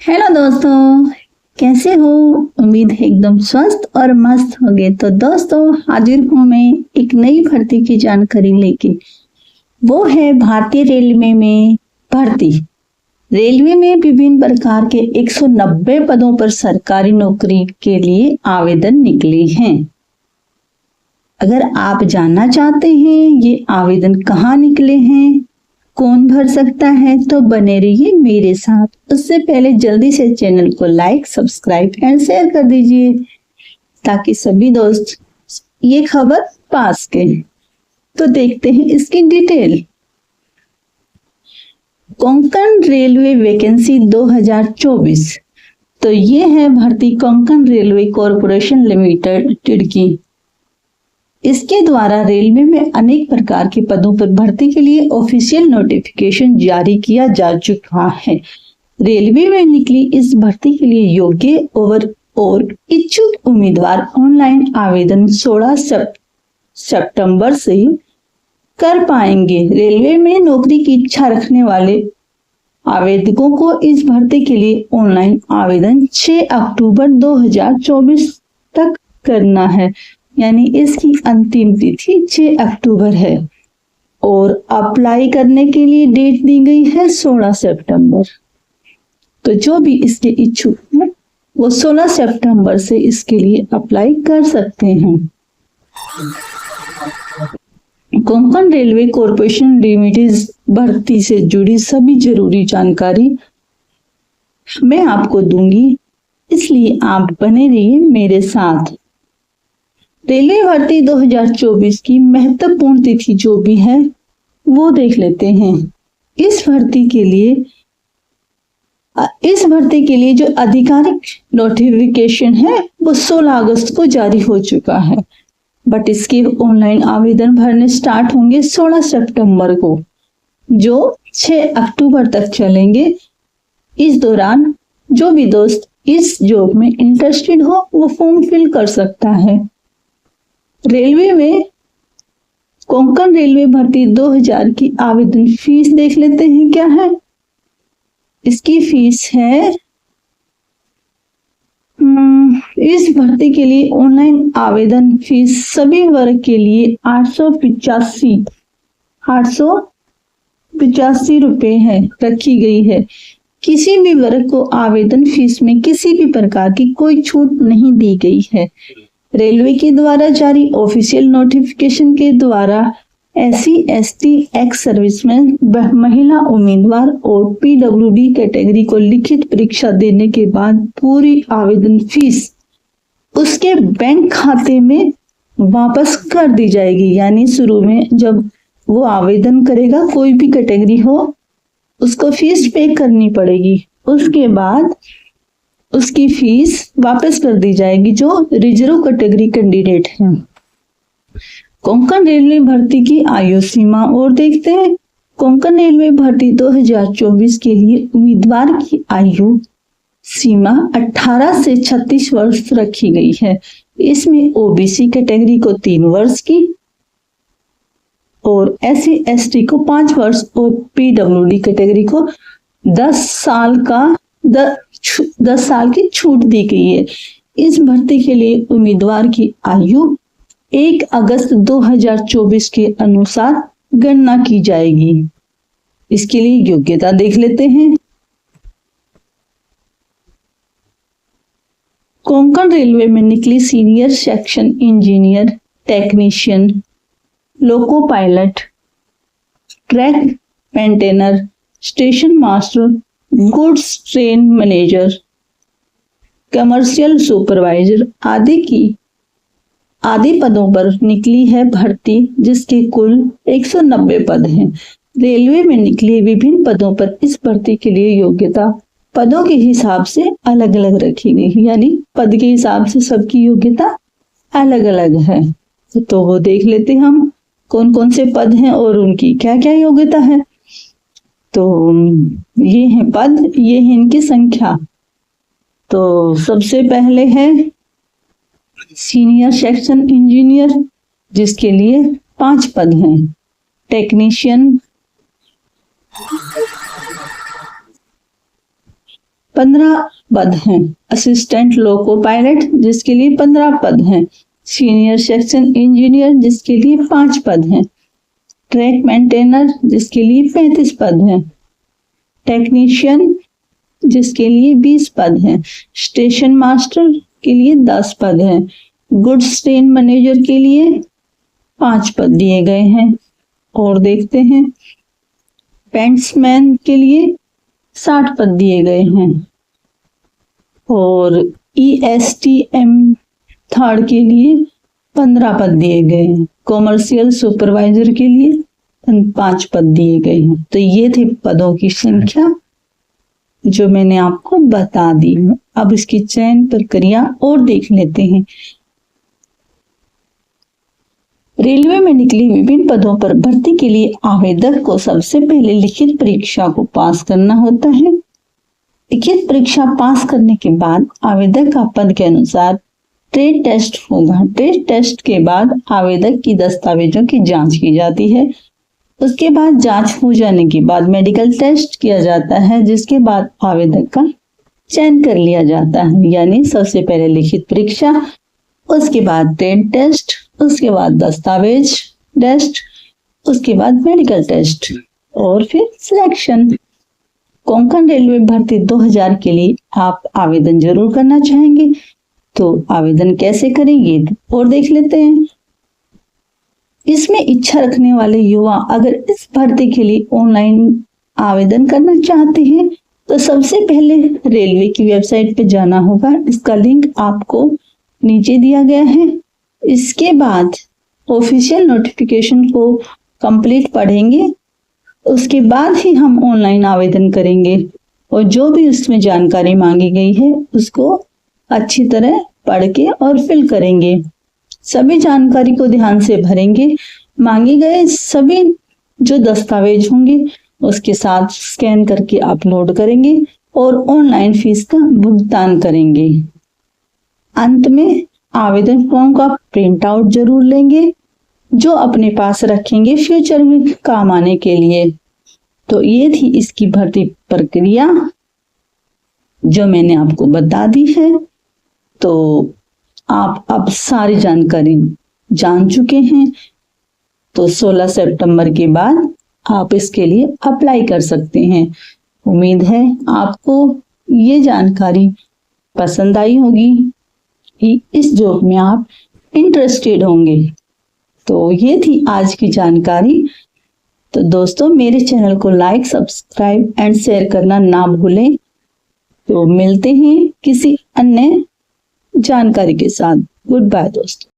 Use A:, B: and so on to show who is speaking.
A: Hello दोस्तों, कैसे हो? उम्मीद है एकदम स्वस्थ और मस्त होगे। तो दोस्तों, हाजिर हूँ मैं एक नई भर्ती की जानकारी लेके। वो है भारतीय रेलवे में भर्ती। रेलवे में विभिन्न प्रकार के 190 पदों पर सरकारी नौकरी के लिए आवेदन निकले हैं। अगर आप जानना चाहते हैं ये आवेदन कहाँ निकले हैं, कौन भर सकता है, तो बने रहिए मेरे साथ। उससे पहले जल्दी से चैनल को लाइक, सब्सक्राइब एंड शेयर कर दीजिए ताकि सभी दोस्त ये खबर पा सकें। तो देखते हैं इसकी डिटेल। Konkan railway vacancy 2024। तो ये है भर्ती कोंकण रेलवे कॉरपोरेशन लिमिटेड की। इसके द्वारा रेलवे में अनेक प्रकार के पदों पर भर्ती के लिए ऑफिशियल नोटिफिकेशन जारी किया जा चुका है। रेलवे में निकली इस भर्ती के लिए योग्य और इच्छुक उम्मीदवार ऑनलाइन आवेदन 16 सितंबर से कर पाएंगे। रेलवे में नौकरी की इच्छा रखने वाले आवेदकों को इस भर्ती के लिए ऑनलाइन आवेदन 6 अक्टूबर 2024 तक करना है, यानी इसकी अंतिम तिथि 6 अक्टूबर है और अप्लाई करने के लिए डेट दी गई है 16 सितंबर। तो जो भी इसके इच्छुक हैं वो 16 सितंबर से इसके लिए अप्लाई कर सकते हैं। कोंकण रेलवे कॉरपोरेशन लिमिटेड भर्ती से जुड़ी सभी जरूरी जानकारी मैं आपको दूंगी, इसलिए आप बने रहिए मेरे साथ। रेलवे भर्ती 2024 की महत्वपूर्ण तिथि जो भी है वो देख लेते हैं। इस भर्ती के लिए जो आधिकारिक नोटिफिकेशन है वो 16 अगस्त को जारी हो चुका है, बट इसके ऑनलाइन आवेदन भरने स्टार्ट होंगे 16 सितंबर को, जो 6 अक्टूबर तक चलेंगे। इस दौरान जो भी दोस्त इस जॉब में इंटरेस्टेड हो वो फॉर्म फिल कर सकता है। रेलवे में कोंकण रेलवे भर्ती 2000 की आवेदन फीस देख लेते हैं क्या है। इसकी फीस है इस भर्ती के लिए ऑनलाइन आवेदन फीस सभी वर्ग के लिए 885 रुपए है रखी गई है। किसी भी वर्ग को आवेदन फीस में किसी भी प्रकार की कोई छूट नहीं दी गई है। रेलवे के द्वारा जारी ऑफिशियल नोटिफिकेशन के द्वारा SC ST एक्स सर्विसमैन, महिला उम्मीदवार और PWD कैटेगरी को लिखित परीक्षा देने के बाद पूरी आवेदन फीस उसके बैंक खाते में वापस कर दी जाएगी। यानी शुरू में जब वो आवेदन करेगा, कोई भी कैटेगरी हो, उसको फीस पे करनी पड़ेगी। उसके बाद उसकी फीस वापस कर दी जाएगी जो रिजर्व कैटेगरी कैंडिडेट है। कोंकण रेलवे भर्ती की आयु सीमा और देखते हैं। कोंकण रेलवे भर्ती 2024 के लिए उम्मीदवार की आयु सीमा 18 से 36 वर्ष रखी गई है। इसमें OBC कैटेगरी को 3 वर्ष की और SC ST को 5 वर्ष और PWD कैटेगरी को 10 साल की छूट दी गई है। इस भर्ती के लिए उम्मीदवार की आयु 1 अगस्त 2024 के अनुसार गणना की जाएगी। इसके लिए योग्यता देख लेते हैं। कोंकण रेलवे में निकली senior section engineer, technician, loco pilot, track maintainer, station master, goods train manager, commercial supervisor आदि पदों पर निकली है भर्ती, जिसके कुल 190 पद हैं। रेलवे में निकली विभिन्न पदों पर इस भर्ती के लिए योग्यता पदों के हिसाब से अलग अलग रखी गई, यानी पद के हिसाब से सबकी योग्यता अलग अलग है। तो वो देख लेते हैं हम कौन कौन से पद हैं और उनकी क्या क्या योग्यता है। तो ये है पद, ये है इनकी संख्या। तो सबसे पहले है सीनियर सेक्शन इंजीनियर, जिसके लिए 5 पद हैं। टेक्नीशियन 15 पद हैं। असिस्टेंट लोको पायलट जिसके लिए 15 पद हैं। सीनियर सेक्शन इंजीनियर जिसके लिए 5 पद हैं। ट्रैक मेंटेनर जिसके लिए 35 पद हैं। टेक्नीशियन जिसके लिए 20 पद हैं। स्टेशन मास्टर के लिए 10 पद हैं। गुड्स ट्रेन मैनेजर के लिए 5 पद दिए गए हैं। और देखते हैं पेंट्समैन के लिए 60 पद दिए गए हैं। और ESTM थर्ड के लिए 15 पद दिए गए हैं। कॉमर्शियल सुपरवाइजर के लिए 5 पद दिए गए हैं। तो ये थे पदों की संख्या जो मैंने आपको बता दी है। अब इसकी चयन प्रक्रिया और देख लेते हैं। रेलवे में निकली विभिन्न पदों पर भर्ती के लिए आवेदक को सबसे पहले लिखित परीक्षा को पास करना होता है। लिखित परीक्षा पास करने के बाद आवेदक का पद के अनुसार ट्रेड टेस्ट होगा। ट्रेड टेस्ट के बाद आवेदक की दस्तावेजों की जांच की जाती है। उसके बाद जांच हो जाने के बाद मेडिकल टेस्ट किया जाता है, जिसके बाद आवेदक का चयन कर लिया जाता है। यानी सबसे पहले लिखित परीक्षा, उसके बाद ट्रेड टेस्ट, उसके बाद दस्तावेज टेस्ट, उसके बाद मेडिकल टेस्ट और फिर सिलेक्शन। कोंकण रेलवे भर्ती 2000 के लिए आप आवेदन जरूर करना चाहेंगे तो आवेदन कैसे करेंगे और देख लेते हैं। इसमें इच्छा रखने वाले युवा अगर इस भर्ती के लिए ऑनलाइन आवेदन करना चाहते हैं तो सबसे पहले रेलवे की वेबसाइट पे जाना होगा। इसका लिंक आपको नीचे दिया गया है। इसके बाद ऑफिशियल नोटिफिकेशन को कंप्लीट पढ़ेंगे, उसके बाद ही हम ऑनलाइन आवेदन करेंगे और जो भी उसमें जानकारी मांगी गई है उसको अच्छी तरह पढ़ के और फिल करेंगे। सभी जानकारी को ध्यान से भरेंगे। मांगे गए सभी जो दस्तावेज होंगे उसके साथ स्कैन करके अपलोड करेंगे और ऑनलाइन फीस का भुगतान करेंगे। अंत में आवेदन फॉर्म का प्रिंट आउट जरूर लेंगे जो अपने पास रखेंगे फ्यूचर में काम आने के लिए। तो ये थी इसकी भर्ती प्रक्रिया जो मैंने आपको बता दी है। तो आप अब सारी जानकारी जान चुके हैं। तो 16 सितंबर के बाद आप इसके लिए अप्लाई कर सकते हैं। उम्मीद है आपको ये जानकारी पसंद आई होगी कि इस जॉब में आप इंटरेस्टेड होंगे। तो ये थी आज की जानकारी। तो दोस्तों मेरे चैनल को लाइक, सब्सक्राइब एंड शेयर करना ना भूलें। तो मिलते हैं किसी अन्य जानकारी के साथ। गुड बाय दोस्तों।